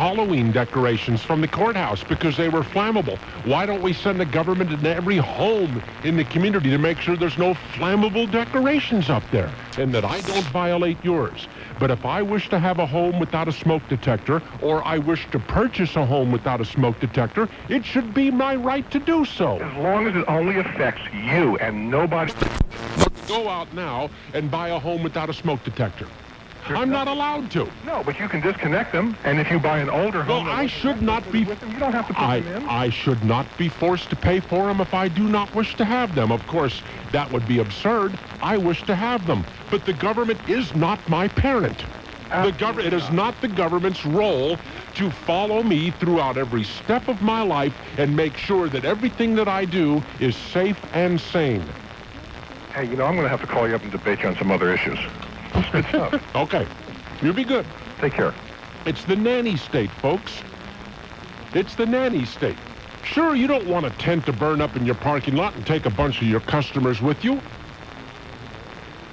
Halloween decorations from the courthouse because they were flammable. Why don't we send the government in every home in the community to make sure there's no flammable decorations up there and that I don't violate yours? But if I wish to have a home without a smoke detector, or I wish to purchase a home without a smoke detector, it should be my right to do so. As long as it only affects you and nobody. Go out now and buy a home without a smoke detector. I'm not allowed to. No, but you can disconnect them, and if you buy an older home... Well, I should not be... With them, you don't have to put them in. I should not be forced to pay for them if I do not wish to have them. Of course, that would be absurd. I wish to have them. But the government is not my parent. It is not the government's role to follow me throughout every step of my life and make sure that everything that I do is safe and sane. Hey, I'm going to have to call you up and debate you on some other issues. That's good stuff. Okay. You'll be good. Take care. It's the Nanny State, folks. It's the Nanny State. Sure, you don't want a tent to burn up in your parking lot and take a bunch of your customers with you.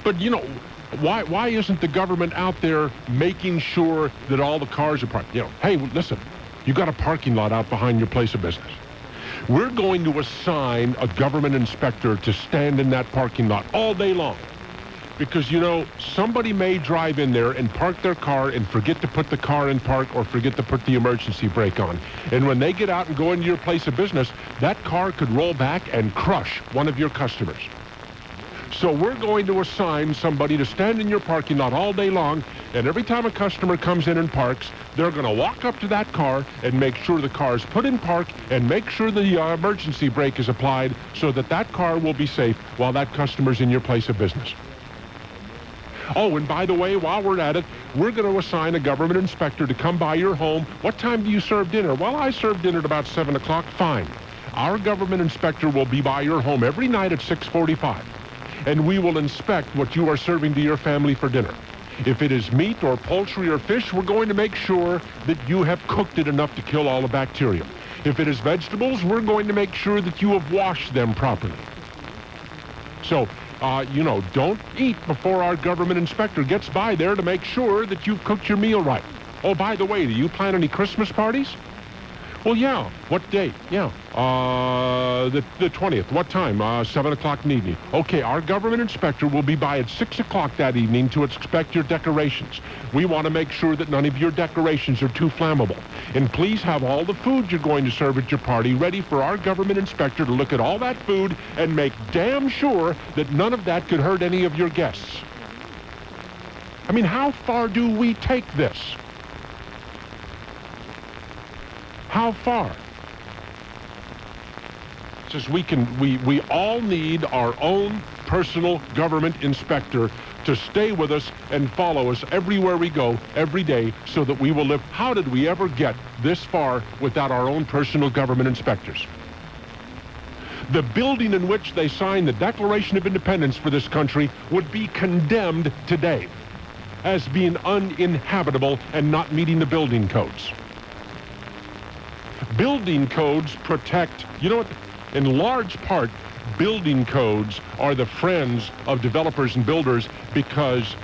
But, why isn't the government out there making sure that all the cars are parked? Hey, listen, you got a parking lot out behind your place of business. We're going to assign a government inspector to stand in that parking lot all day long. Because, somebody may drive in there and park their car and forget to put the car in park or forget to put the emergency brake on. And when they get out and go into your place of business, that car could roll back and crush one of your customers. So we're going to assign somebody to stand in your parking lot all day long, and every time a customer comes in and parks, they're going to walk up to that car and make sure the car is put in park and make sure the emergency brake is applied so that that car will be safe while that customer's in your place of business. Oh, and by the way, while we're at it, we're going to assign a government inspector to come by your home. What time do you serve dinner? Well, I serve dinner at about 7 o'clock. Fine. Our government inspector will be by your home every night at 6:45. And we will inspect what you are serving to your family for dinner. If it is meat or poultry or fish, we're going to make sure that you have cooked it enough to kill all the bacteria. If it is vegetables, we're going to make sure that you have washed them properly. So, don't eat before our government inspector gets by there to make sure that you've cooked your meal right. Oh, by the way, do you plan any Christmas parties? Well, yeah. What date? Yeah. The 20th. What time? 7 o'clock in the evening. Okay, our government inspector will be by at 6 o'clock that evening to inspect your decorations. We want to make sure that none of your decorations are too flammable. And please have all the food you're going to serve at your party ready for our government inspector to look at all that food and make damn sure that none of that could hurt any of your guests. I mean, how far do we take this? How far? It says we all need our own personal government inspector to stay with us and follow us everywhere we go, every day, so that we will live. How did we ever get this far without our own personal government inspectors? The building in which they signed the Declaration of Independence for this country would be condemned today as being uninhabitable and not meeting the building codes. Building codes protect, in large part, building codes are the friends of developers and builders because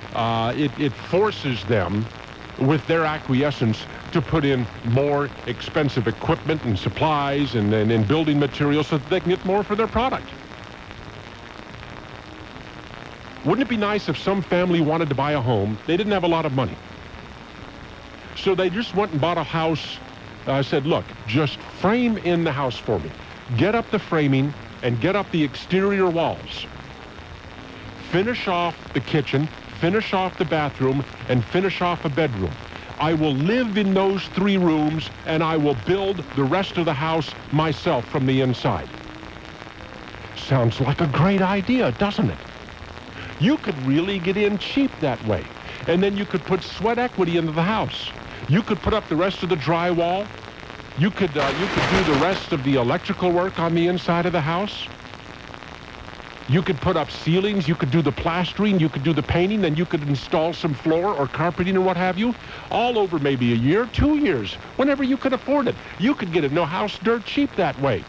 it forces them, with their acquiescence, to put in more expensive equipment and supplies and building materials so that they can get more for their product. Wouldn't it be nice if some family wanted to buy a home? They didn't have a lot of money. So they just went and bought a house. I said, look, just frame in the house for me. Get up the framing and get up the exterior walls. Finish off the kitchen, finish off the bathroom, and finish off a bedroom. I will live in those 3 rooms, and I will build the rest of the house myself from the inside. Sounds like a great idea, doesn't it? You could really get in cheap that way, and then you could put sweat equity into the house. You could put up the rest of the drywall. You could do the rest of the electrical work on the inside of the house. You could put up ceilings. You could do the plastering. You could do the painting. Then you could install some floor or carpeting or what have you. All over maybe a year, 2 years, whenever you could afford it. You could get a house dirt cheap that way.